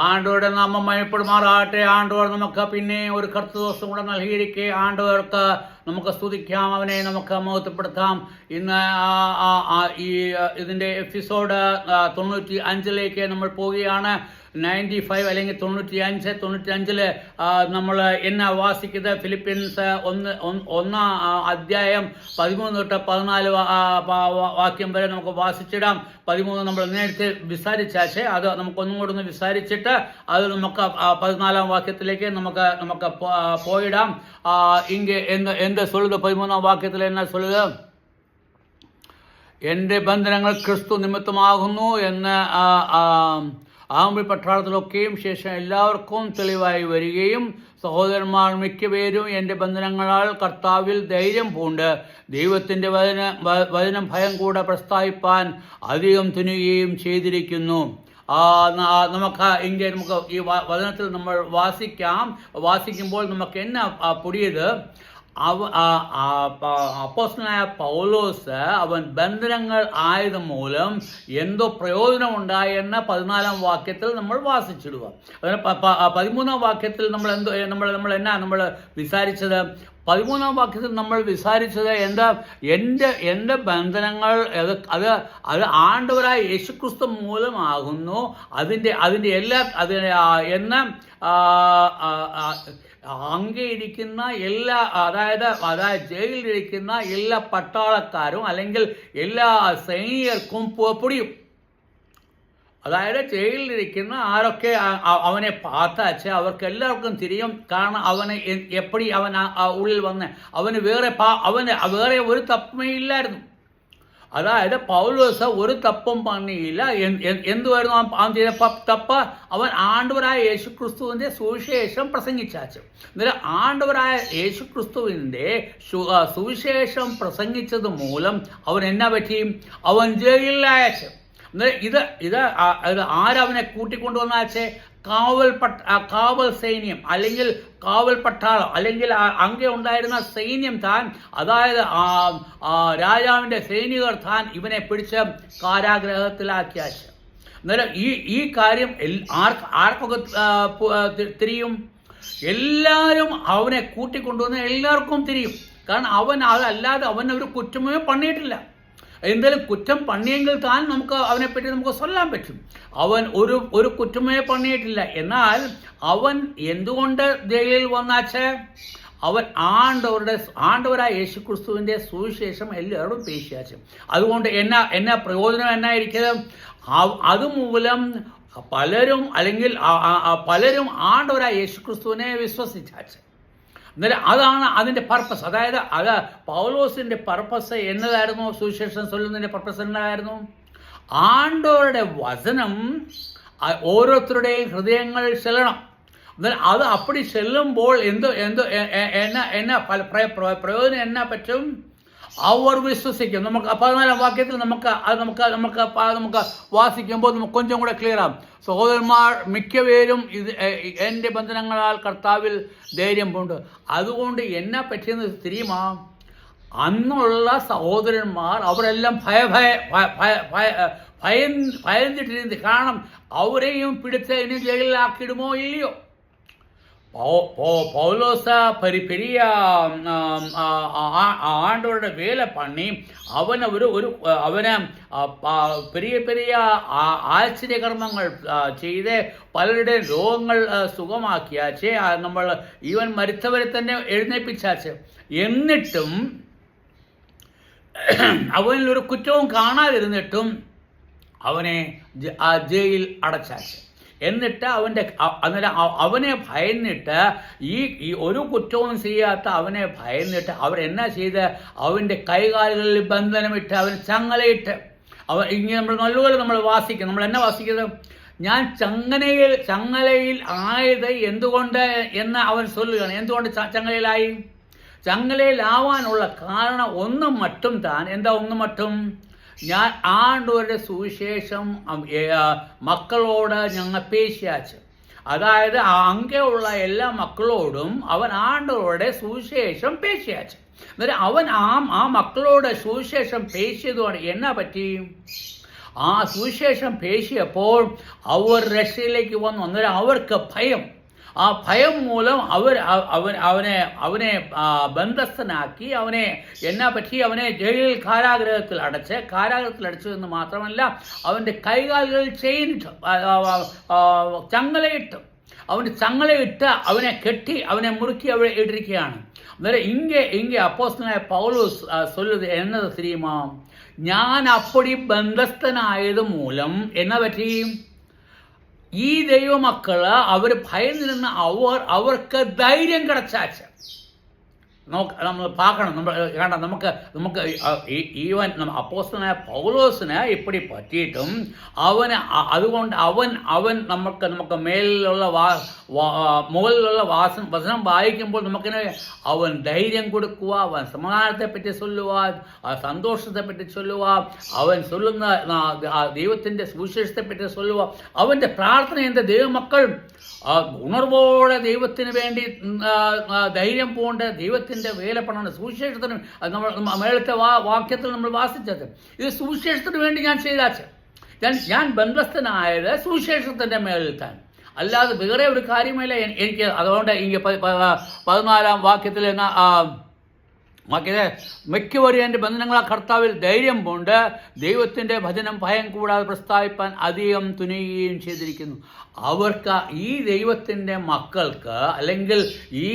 ആണ്ടവരുടെ നാമം മയപ്പെടുമാറാകട്ടെ. ആണ്ടവർ നമുക്ക് പിന്നെ ഒരു കർത്തൃദിവസം കൂടെ നൽകിയിരിക്കെ ആണ്ടവർക്ക് നമുക്ക് സ്തുതിക്കാം, അവനെ നമുക്ക് മഹത്വപ്പെടുത്താം. ഇന്ന് ഇതിൻ്റെ എപ്പിസോഡ് 95 നമ്മൾ പോവുകയാണ്. 95 അല്ലെങ്കിൽ 95 നമ്മൾ എന്നാ വാസിക്കുന്നത്? ഫിലിപ്പീൻസ് 1 അധ്യായം 13 തൊട്ട് 14 വാക്യം വരെ നമുക്ക് വാസിച്ചിടാം. 13 നമ്മൾ നേരത്തെ വിസാരിച്ചാച്ചേ, അത് നമുക്കൊന്നും കൂടെ ഒന്ന് വിസാരിച്ചിട്ട് അത് നമുക്ക് 14 വാക്യത്തിലേക്ക് നമുക്ക് പോയിടാം. ഇങ്ങ് എന്ത് சொல்லுது? 13 വാക്യത്തിൽ എന്നാ சொல்லுது? എൻ്റെ ബന്ധനങ്ങൾ ക്രിസ്തു നിമിത്തമാകുന്നു എന്ന് ആകുമ്പോൾ പട്ടാളത്തിലൊക്കെയും ശേഷം എല്ലാവർക്കും തെളിവായി വരികയും സഹോദരന്മാർ മിക്കപേരും എൻ്റെ ബന്ധനങ്ങളാൽ കർത്താവിൽ ധൈര്യം പൂണ്ട് ദൈവത്തിൻ്റെ വചനം ഭയം കൂടെ പ്രസ്താവിപ്പാൻ അധികം തുനിയുകയും ചെയ്തിരിക്കുന്നു. നമുക്ക് ഈ വചനത്തിൽ നമ്മൾ വാസിക്കുമ്പോൾ നമുക്ക് എന്നാ പുതിയത്? അപ്പോസ്തലനായ പൗലോസ് അവൻ ബന്ധനങ്ങൾ ആയത് മൂലം എന്തോ പ്രയോജനമുണ്ടായെന്ന 14 വാക്യത്തിൽ നമ്മൾ വാസിച്ചിടുക. 13 വാക്യത്തിൽ നമ്മൾ വിസാരിച്ചത്? 13 വാക്യത്തിൽ നമ്മൾ വിസാരിച്ചത് എന്താ? എൻ്റെ ബന്ധനങ്ങൾ അത് ആണ്ടവരായ യേശുക്രിസ്തു മൂലമാകുന്നു. അതിൻ്റെ എല്ലാ ഇരിക്കുന്ന എല്ലാ അതായത് ജയിലിലിരിക്കുന്ന എല്ലാ പട്ടാളക്കാരും അല്ലെങ്കിൽ എല്ലാ സൈനികർക്കും പൊടിയും. അതായത് ജയിലിലിരിക്കുന്ന ആരൊക്കെ അവനെ പാത്താച്ച് അവർക്ക് എല്ലാവർക്കും തിരിയും. കാരണം അവന് എപ്പടി അവൻ ഉള്ളിൽ വന്ന് അവന് വേറെ ഒരു തപ്പമേ ഇല്ലായിരുന്നു. അതായത് പൗലോസ് ഒരു തപ്പും പണിയില്ല. എന്തുവായിരുന്നു അവൻ ചെയ്ത തപ്പ്? അവൻ ആണ്ടവരായ യേശുക്രിസ്തുവിൻ്റെ സുവിശേഷം പ്രസംഗിച്ചാച്ചു. എന്നിട്ട് ആണ്ടവരായ യേശുക്രിസ്തുവിൻ്റെ സുവിശേഷം പ്രസംഗിച്ചത് മൂലം അവൻ എന്നാ പറ്റി? അവൻ ജയിലിലയച്ചു. ഇത് ആരവനെ കൂട്ടിക്കൊണ്ടുവന്നാച്ചേ? കാവൽ സൈന്യം അല്ലെങ്കിൽ കാവൽ പട്ടാളം അല്ലെങ്കിൽ അങ്ങേ ഉണ്ടായിരുന്ന സൈന്യം താൻ, അതായത് രാജാവിൻ്റെ സൈനികർ താൻ ഇവനെ പിടിച്ച് കാരാഗ്രഹത്തിലാക്കിയാച്ച്. അന്നേരം ഈ കാര്യം ആർക്കൊക്കെ തിരിയും? എല്ലാവരും അവനെ കൂട്ടിക്കൊണ്ടുവന്ന് എല്ലാവർക്കും തിരിയും. കാരണം അതല്ലാതെ അവൻ ഒരു കുറ്റമേ പണിയിട്ടില്ല. എന്തെങ്കിലും കുറ്റം പണിയെങ്കിൽ താൻ അവനെപ്പറ്റി നമുക്ക് ചൊല്ലാൻ പറ്റും. അവൻ ഒരു കുറ്റമേ പണിയിട്ടില്ല. എന്നാൽ അവൻ എന്തുകൊണ്ട് ജയിലിൽ വന്നാച്ച്? അവൻ ആണ്ടവരായ യേശുക്രിസ്തുവിൻ്റെ സുവിശേഷം എല്ലാവരും പേശിയാച്ചു. അതുകൊണ്ട് എന്നാ പ്രയോജനം എന്നായിരിക്കുന്നത്? അതുമൂലം പലരും ആണ്ടവരായ യേശുക്രിസ്തുവിനെ വിശ്വസിച്ചാച്ച്. എന്നാലും അതാണ് അതിൻ്റെ പർപ്പസ്. അതായത് പൗലോസിൻ്റെ പർപ്പസ് എന്നതായിരുന്നു? സുവിശേഷം ചൊല്ലുന്നതിൻ്റെ പർപ്പസ് എന്നതായിരുന്നു? ആണ്ടവരുടെ വചനം ഓരോരുത്തരുടെയും ഹൃദയങ്ങളിൽ ചെല്ലണം. എന്നാൽ അത് അപ്പടി ചെല്ലുമ്പോൾ എന്നാ പ്രയോജനം എന്നാ പറ്റും? അവർ വിശ്വസിക്കും. നമുക്ക് 14 വാക്യത്തിൽ നമുക്ക് വാസിക്കുമ്പോൾ നമുക്ക് കൊഞ്ചം കൂടെ ക്ലിയർ ആകും. സഹോദരന്മാർ മിക്കപേരും എൻ്റെ ബന്ധനങ്ങളാൽ കർത്താവിൽ ധൈര്യം പൂണ്ട്. അതുകൊണ്ട് എന്നാ പറ്റിയെന്ന് തിരിയുമാ? അന്നുള്ള സഹോദരന്മാർ അവരെല്ലാം ഭയന്നിട്ടിരുന്നു. കാരണം അവരെയും പിടിച്ച് ഇനി ജയിലിലാക്കിയിടുമോ ഇല്ലയോ? പൗലോസ് പെരിയ ആണ്ടവരുടെ വേല പണി അവന് പെരിയ ആശ്ചര്യകർമ്മങ്ങൾ ചെയ്ത് പലരുടെയും രോഗങ്ങൾ സുഖമാക്കിയാച്ചേ. നമ്മൾ ഈവൻ മരിച്ചവരെ തന്നെ എഴുന്നേൽപ്പിച്ചാച്ച്. എന്നിട്ടും അവനിൽ ഒരു കുറ്റവും കാണാതിരുന്നിട്ടും അവനെ ജയിൽ അടച്ചാച്ച്. എന്നിട്ട് അവനെ ഭയന്നിട്ട് ഈ ഒരു കുറ്റവും ചെയ്യാത്ത അവനെ ഭയന്നിട്ട് അവരെന്നാ ചെയ്ത്? അവൻ്റെ കൈകാലുകളിൽ ബന്ധനമിട്ട് അവൻ ചങ്ങലയിട്ട് ഇങ്ങനെ നല്ലപോലെ വാസിക്കും. നമ്മൾ എന്നാ വാസിക്കുന്നത്? ഞാൻ ചങ്ങലയിൽ ആയത് എന്തുകൊണ്ട് എന്ന് അവൻ ചൊല്ലുകയാണ്. എന്തുകൊണ്ട് ചങ്ങലയിലായി? ചങ്ങലയിലാവാനുള്ള കാരണം ഒന്നും മറ്റും ഞാൻ ആണ്ടവരുടെ സുവിശേഷം മക്കളോട് ഞങ്ങൾ പേശിയാച്ച്. അതായത് അങ്ങനെയുള്ള എല്ലാ മക്കളോടും അവൻ ആണ്ടവരുടെ സുവിശേഷം പേശിയാച്ച്. എന്നിട്ട് അവൻ ആ മക്കളോട് സുവിശേഷം പേശിയതോടെ എന്നാ പറ്റി? ആ സുവിശേഷം പേശിയപ്പോൾ അവർ രക്ഷയിലേക്ക് വന്നു. അന്നേരം അവർക്ക് ഭയം, ആ ഭയം മൂലം അവനെ ബന്ധസ്ഥനാക്കി, അവനെ ജയിലിൽ കാരാഗ്രഹത്തിൽ അടച്ചു എന്ന് മാത്രമല്ല, അവൻ്റെ കൈകാലുകൾ ചങ്ങലയിട്ട് അവനെ കെട്ടി അവനെ മുറുക്കി അവിടെ ഇട്ടിരിക്കുകയാണ്. അന്നേരം ഇங்கே அப்போஸ்தலனாയ പൗലോസ് சொல்லுது എന്നത് தெரியுமா? ഞാൻ അപ്പടി ബന്ധസ്ഥനായത് മൂലം എന്നാ പറ്റി? ഈ ദൈവമക്കള് അവർ ഭയന്നിരുന്ന അവർക്ക് ധൈര്യം കിടച്ചാച്ച്. നമ്മൾ பார்க்கணும். നമുക്ക് ഈവൻ അപ്പോസ്തലനായ പൗലോസിന് ഇപ്പടി പറ്റിയിട്ടും അതുകൊണ്ട് അവൻ നമുക്ക് മുകളിലുള്ള വചനം വായിക്കുമ്പോൾ നമുക്കിന് അവൻ ധൈര്യം കൊടുക്കുക, അവൻ സമാധാനത്തെ പറ്റി ചൊല്ലുക, സന്തോഷത്തെ പറ്റി ചൊല്ലുക, അവൻ ചൊല്ലുന്ന ദൈവത്തിൻ്റെ സുവിശേഷത്തെ പറ്റി ചൊല്ലുക. അവൻ്റെ പ്രാർത്ഥന എന്താ? ദൈവമക്കൾ ഉണർവോടെ ദൈവത്തിന് വേണ്ടി ധൈര്യം പോണ്ട് ദൈവത്തിൻ്റെ വേല പണമാണ്. സുവിശേഷത്തിന് നമ്മൾ മേളത്തെ വാക്യത്തിൽ നമ്മൾ വാസിച്ചത് ഇത് സുവിശേഷത്തിന് വേണ്ടി ഞാൻ ചെയ്താച്ച്. ഞാൻ ബന്ധസ്ഥനായത് സുവിശേഷത്തിൻ്റെ മേളിൽ താൻ, അല്ലാതെ വേറെ ഒരു കാര്യമല്ല എനിക്ക്. അതുകൊണ്ട് ഇങ്ങനെ 14 വാക്യത്തിൽ മിക്കവരും എൻ്റെ ബന്ധനങ്ങളെ കർത്താവിൽ ധൈര്യം കൊണ്ട് ദൈവത്തിൻ്റെ ഭജനം ഭയം കൂടാതെ പ്രസ്താവിപ്പാൻ അധികം തുനിയുകയും ചെയ്തിരിക്കുന്നു. അവർക്ക് ഈ ദൈവത്തിൻ്റെ മക്കൾക്ക്, അല്ലെങ്കിൽ ഈ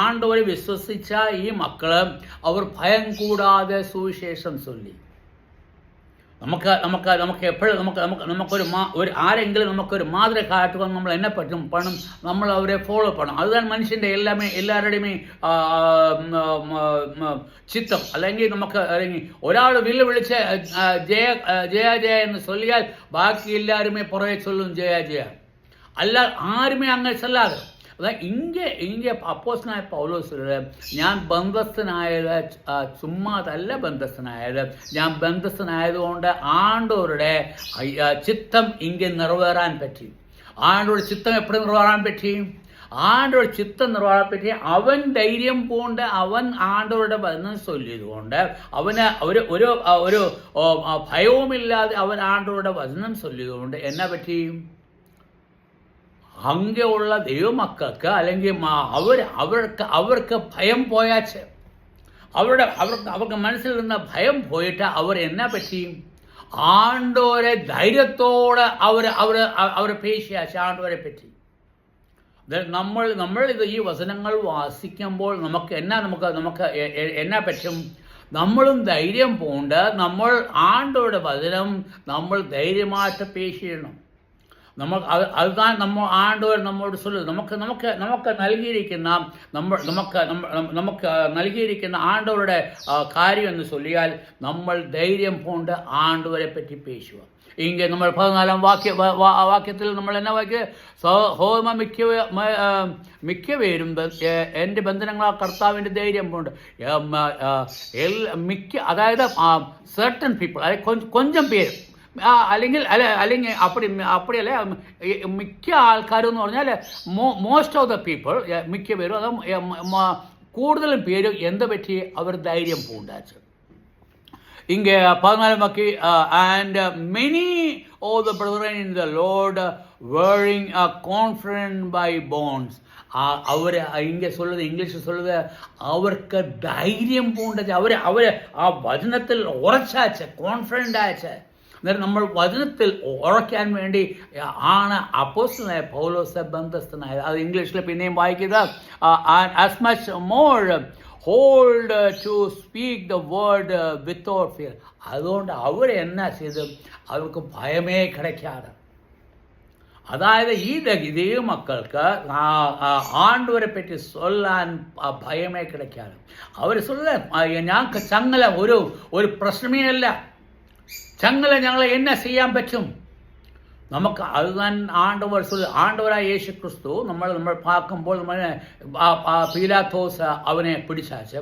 ആണ്ടവരെ വിശ്വസിച്ച ഈ മക്കള് അവർ ഭയം കൂടാതെ സുവിശേഷം ചൊല്ലി. നമുക്ക് എപ്പോഴും ആരെങ്കിലും നമുക്കൊരു മാതൃക കാട്ടുവാൻ നമ്മൾ എന്നെ പറ്റും നമ്മൾ അവരെ ഫോളോ ചെയ്യണം. അതുതാണ് മനുഷ്യൻ്റെ എല്ലാവരുടെയും ചിത്തം. അല്ലെങ്കിൽ ഒരാൾ വിളിച്ച് ജയ എന്ന് ചൊല്ലിയാൽ ബാക്കി എല്ലാവരുമേ പുറകെ ചൊല്ലും ജയ. അല്ല, ആരുമേ അങ്ങനെ ചൊല്ലാതെ. അതായത് ഇங்கே അപ്പോസ്തലനായ പൗലോസ് ഞാൻ ബന്ധസ്ഥനായത് ചുമ്മാതല്ല ബന്ധസ്ഥനായത്, ഞാൻ ബന്ധസ്ഥനായതുകൊണ്ട് ആണ്ടവരുടെ ചിത്തം ഇங்கே നിറവേറാൻ പറ്റി. ആണ്ടവരുടെ ചിത്തം എപ്പോഴും നിറവേറാൻ പറ്റി? ആണ്ടവരുടെ ചിത്തം നിറവേറാൻ പറ്റി അവൻ ധൈര്യം കൊണ്ട് അവൻ ആണ്ടവരുടെ വചനം ചൊല്ലിയതുകൊണ്ട് അവന് ഒരു ഭയവുമില്ലാതെ അവൻ ആണ്ടവരുടെ വചനം ചൊല്ലിയതുകൊണ്ട് എന്നാ പറ്റി? അങ്ങനെയുള്ള ദൈവമക്കൾക്ക് അല്ലെങ്കിൽ അവർക്ക് ഭയം പോയാച്ച്, അവർക്ക് മനസ്സിൽ നിന്ന് ഭയം പോയിട്ട് അവർ എന്നാ പറ്റി? ആണ്ടോരെ ധൈര്യത്തോടെ അവർ പേശിയാച്ച് ആണ്ടോരെ പറ്റി. നമ്മൾ ഇത് ഈ വചനങ്ങൾ വാസിക്കുമ്പോൾ നമുക്ക് എന്നാ പറ്റും? നമ്മളും ധൈര്യം പോണ്ട് നമ്മൾ ആണ്ടോരുടെ വചനം നമ്മൾ ധൈര്യമായിട്ട് പേശിയണം. അതുதான் നമ്മൾ ആണ്ടവർ നമ്മോട് ചൊല്ലുന്നത്. നമുക്ക് നൽകിയിരിക്കുന്ന ആണ്ടവരുടെ കാര്യം എന്ന് ചൊല്ലിയാൽ നമ്മൾ ധൈര്യം കൊണ്ട് ആണ്ടവരെ പറ്റി പേശുക. ഇങ്ങനെ നമ്മൾ 14 വാക്യത്തിൽ നമ്മൾ എന്നാ വാക്യ? ഹോമ മിക്കവരും എൻ്റെ ബന്ധനങ്ങളാ കർത്താവിൻ്റെ ധൈര്യം കൊണ്ട് അതായത് certain people, അതായത് കൊഞ്ചം പേര്, അല്ലെങ്കിൽ അപ്പടിയല്ല മിക്ക ആൾക്കാരും എന്ന് പറഞ്ഞാൽ മോസ്റ്റ് ഓഫ് ദ പീപ്പിൾ, മിക്ക പേരും അത് കൂടുതലും പേര് എന്താ പറ്റി? അവർ ധൈര്യം പൂണ്ടാച്ച്. ഇங்கே 14 വാക്യ and many of the brethren in the Lord വേറിങ് കോൺഫിഡൻറ്റ് ബൈ ബോൺസ്. இங்கே சொல்லுது, இங்கிலீஷில் சொல்லுது, அவருக்கு தைரியம் பூண்டாச்சு. അവർ ആ വചനത്തിൽ ഉറച്ചാച്ച്, കോൺഫിഡൻ്റ് ആച്ച്. അന്നേരം നമ്മൾ വചനത്തിൽ ഉറയ്ക്കാൻ വേണ്ടി ആണ് അപ്പോസ്തലനായ പൗലോസ് ബന്ധസ്ഥനായത്. അത് ഇംഗ്ലീഷിൽ പിന്നെയും വായിക്കുക. As much more hold to speak the word without fear. അതുകൊണ്ട് അവരെന്നാ ചെയ്ത് അവർക്ക് ഭയമേ കിടക്കാതെ, അതായത് ഈ ദൈവമക്കൾക്ക് ആണ്ടവരെ പറ്റി ചൊല്ലാൻ ഭയമേ കിടക്കാതെ അവർ ചൊല്ലാൻ ഞങ്ങൾക്ക് ചങ്ങല ഒരു പ്രശ്നമേ അല്ല. ചങ്ങല ഞങ്ങളെ എന്നാ ചെയ്യാൻ പറ്റും? നമുക്ക് അതുതാൻ ആണ്ടവരായ യേശു ക്രിസ്തു നമ്മൾ பார்க்குമ്പോൾ പീലാത്തോസ് അവനെ പിടിച്ചാച്ച്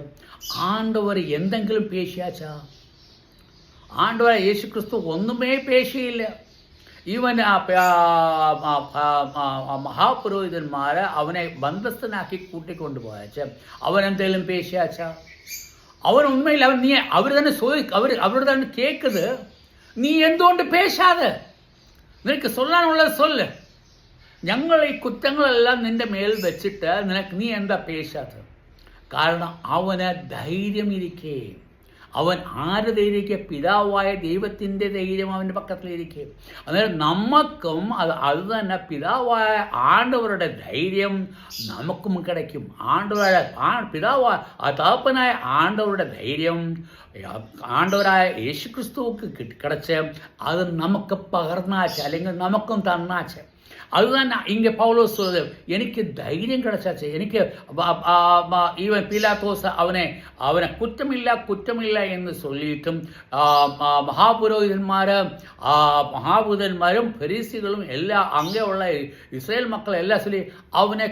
ആണ്ടവർ എന്തെങ്കിലും പേശിയാച്ചാ? ആണ്ടവരായ യേശു ക്രിസ്തു ഒന്നുമേ പേശിയില്ല. ഈവൻ മഹാപുരോഹിതന്മാരെ അവനെ ബന്ധസ്ഥനാക്കി കൂട്ടിക്കൊണ്ടുപോയാച്ച് അവനെന്തെങ്കിലും പേശിയാച്ചാ? അവൻ ഉണ്മയിൽ അവർ തന്നെ അവരോട് തന്നെ കേൾക്കുന്നത്, നീ എന്തുകൊണ്ട് പേശാതെ? നിനക്ക് സൊല്ലാനുള്ളത് സൊല്ല്. ഞങ്ങൾ ഈ കുറ്റങ്ങളെല്ലാം നിന്റെ മേൽ വെച്ചിട്ട് നീ എന്താ പേശാത്തത്? കാരണം അവന് ധൈര്യമിരിക്കേ. അവൻ ആര് ധൈര്യക്ക്? പിതാവായ ദൈവത്തിൻ്റെ ധൈര്യം അവൻ്റെ പക്കത്തിലിരിക്കെ. അന്നേരം നമുക്കും അത് തന്നെ പിതാവായ ആണ്ടവരുടെ ധൈര്യം നമുക്കും കിടക്കും. പിതാവായ തകപ്പനായ ആണ്ടവരുടെ ധൈര്യം ആണ്ടവരായ യേശുക്രിസ്തുവുക്ക് കിടച്ച് അത് നമുക്ക് പകർന്നാച്ച്, അല്ലെങ്കിൽ നമുക്കും തന്നാച്ച്. அதுதான் இங்கே பவுலோஸ் சொல்லுது, எனக்கு தைரியம் கிடைச்சாச்சு. எனக்கு இவன் பீலாத்தோஸ் அவனை குற்றமில்லை എന്ന് சொல்லிയിട്ടും മഹാപുരോഹിതന്മാരും ഫരീസികളും എല്ലാം അങ്ങനെയുള്ള ഇസ്രായേൽ മക്കളെല്ലാം ചൊല്ലി അവനെ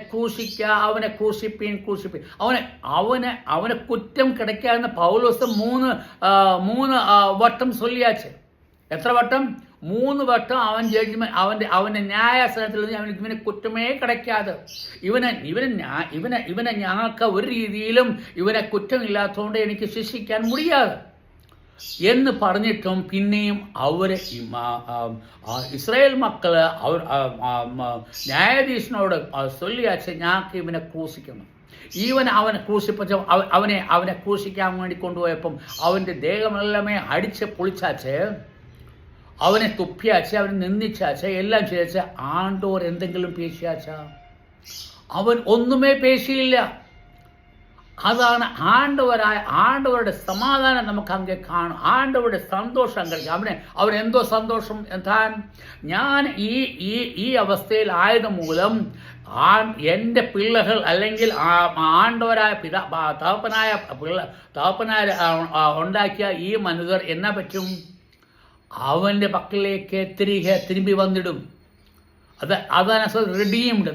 ക്രൂശിപ്പീൻ. അവനെ കുറ്റം കിടക്കാമെന്ന് പൗലോസ് മൂന്ന് വട്ടം ചൊല്ലിയാച്ച്. എത്ര വട്ടം? 3 വട്ടം അവൻ ജഡ്ജ്മെന്റ് അവന്റെ ന്യായാസനത്തിൽ ഇവന് കുറ്റമേ കിടക്കാതെ ഇവനെ ഞങ്ങൾക്ക് ഒരു രീതിയിലും ഇവനെ കുറ്റമില്ലാത്തതുകൊണ്ട് എനിക്ക് ശിക്ഷിക്കാൻ മുടിയാതെ എന്ന് പറഞ്ഞിട്ടും പിന്നെയും അവര് ഇസ്രായേൽ മക്കള് ന്യായാധീശനോട് ചൊല്ലിയാച്ച് ഞങ്ങൾക്ക് ഇവനെ ക്രൂശിക്കണം. അവനെ ക്രൂശിപ്പിച്ച അവനെ ക്രൂശിക്കാൻ വേണ്ടി കൊണ്ടുപോയപ്പം അവന്റെ ദേഹമെല്ലാമേ അടിച്ച് പൊളിച്ചാച്ച്, അവനെ തുപ്പിയാച്ച്, അവനെ നിന്ദിച്ചാച്ച്, എല്ലാം ചെയ്യച്ച. ആണ്ടോർ എന്തെങ്കിലും പേശിയാച്ച? അവൻ ഒന്നുമേ പേശിയില്ല. അതാണ് ആണ്ടവരുടെ സമാധാനം നമുക്ക് അങ്ങ് കാണും. ആണ്ടവരുടെ സന്തോഷം കഴിക്കും. അവനെന്തോ സന്തോഷം എന്താൻ? ഞാൻ ഈ അവസ്ഥയിലായത് മൂലം എൻ്റെ പിള്ളകൾ അല്ലെങ്കിൽ ആണ്ടവരായ തകപ്പനായ ഉണ്ടാക്കിയ ഈ മനുഷ്യർ എന്നാ പറ്റും? അവൻ്റെ പക്കലേക്ക് തിരുമ്പി വന്നിടും. അതാണ് റെഡീംഡ്.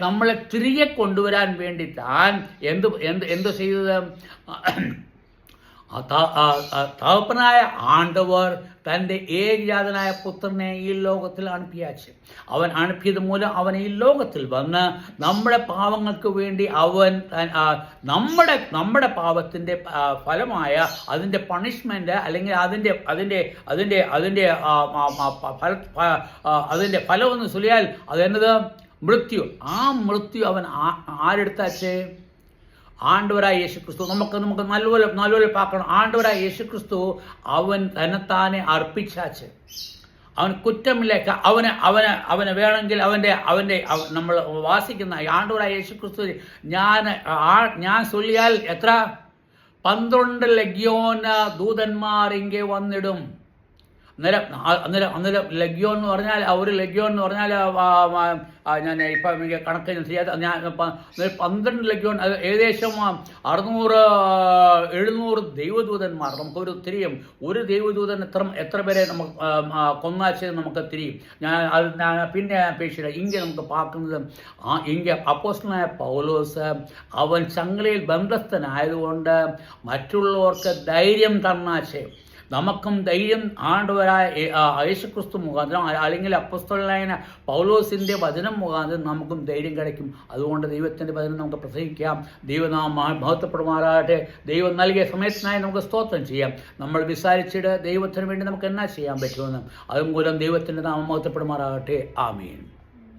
നമ്മളെ തിരികെ കൊണ്ടുവരാൻ വേണ്ടി താൻ എന്ത് ചെയ്തത്? തകപ്പനായ ആണ്ടവർ തൻ്റെ ഏകജാതനായ പുത്രനെ ഈ ലോകത്തിൽ അനുപ്പിയാച്ച്. അവൻ അനുപ്പിയത് മൂലം അവൻ ഈ ലോകത്തിൽ വന്ന് നമ്മുടെ പാവങ്ങൾക്ക് വേണ്ടി അവൻ നമ്മുടെ പാപത്തിൻ്റെ ഫലമായ അതിൻ്റെ പണിഷ്മെന്റ് അല്ലെങ്കിൽ അതിൻ്റെ ഫലമെന്ന് ചൊല്ലിയാൽ അതെന്നത് മൃത്യു. ആ മൃത്യു അവൻ ആരെടുത്താച്ചേ? ആണ്ടവരായ യേശുക്രിസ്തു. നമുക്ക് നല്ലപോലെ പാക്കണം. ആണ്ടവരായ യേശുക്രിസ്തു അവൻ തന്നെത്താനെ അർപ്പിച്ചാച്ച്. അവൻ കുറ്റമില്ല. അവന് വേണമെങ്കിൽ അവൻ്റെ നമ്മൾ വാസിക്കുന്ന ആണ്ടവരായ യേശുക്രിസ്തു ഞാൻ ചൊല്ലിയാൽ എത്ര 12 ലഗ്യോൻ ദൂതന്മാർ ഇங்கே വന്നിടും. അന്നേരം ലഗ്യോൻ എന്ന് പറഞ്ഞാൽ ഒരു ലഗ്യോൻ എന്ന് പറഞ്ഞാൽ ഞാൻ ഇപ്പം എനിക്ക് കണക്ക് ചെയ്യാത്ത 12 ലഗ്യോൻ, ഏകദേശം 600-700 ദൈവദൂതന്മാർ. നമുക്കൊരു തിരിയും. ഒരു ദൈവദൂതൻ എത്ര പേരെ നമുക്ക് കൊന്നാച്ച് നമുക്ക് തിരിയും. ഞാൻ പിന്നെ അപേക്ഷിച്ചില്ല. ഇങ്ങനെ നമുക്ക് പാക്കുന്നത് ഇങ്ങനെ അപ്പോസ്തലനായ പൗലോസ് അവൻ ചങ്ങലയിൽ ബന്ധസ്ഥനായതുകൊണ്ട് മറ്റുള്ളവർക്ക് ധൈര്യം തന്നാച്ചേ. നമുക്കും ധൈര്യം ആണ്ടവരായ യേശുക്രിസ്തു മുഖാന്തരം അല്ലെങ്കിൽ അപ്പോസ്തലനായ പൗലോസിൻ്റെ വചനം മുഖാന്തരം നമുക്കും ധൈര്യം கிடைക്കും. അതുകൊണ്ട് ദൈവത്തിൻ്റെ വചനം നമുക്ക് പ്രസംഗിക്കാം. ദൈവനാമം മഹത്വപ്പെടുമാറാകട്ടെ. ദൈവം നൽകിയ സമയത്തിനായി നമുക്ക് സ്തോത്രം ചെയ്യാം. നമ്മൾ വിസാരിച്ചിട്ട് ദൈവത്തിന് വേണ്ടി നമുക്ക് എന്നാ ചെയ്യാൻ പറ്റുമെന്ന് അതും മൂലം ദൈവത്തിൻ്റെ നാമം മഹത്വപ്പെടുമാറാകട്ടെ. ആമേൻ.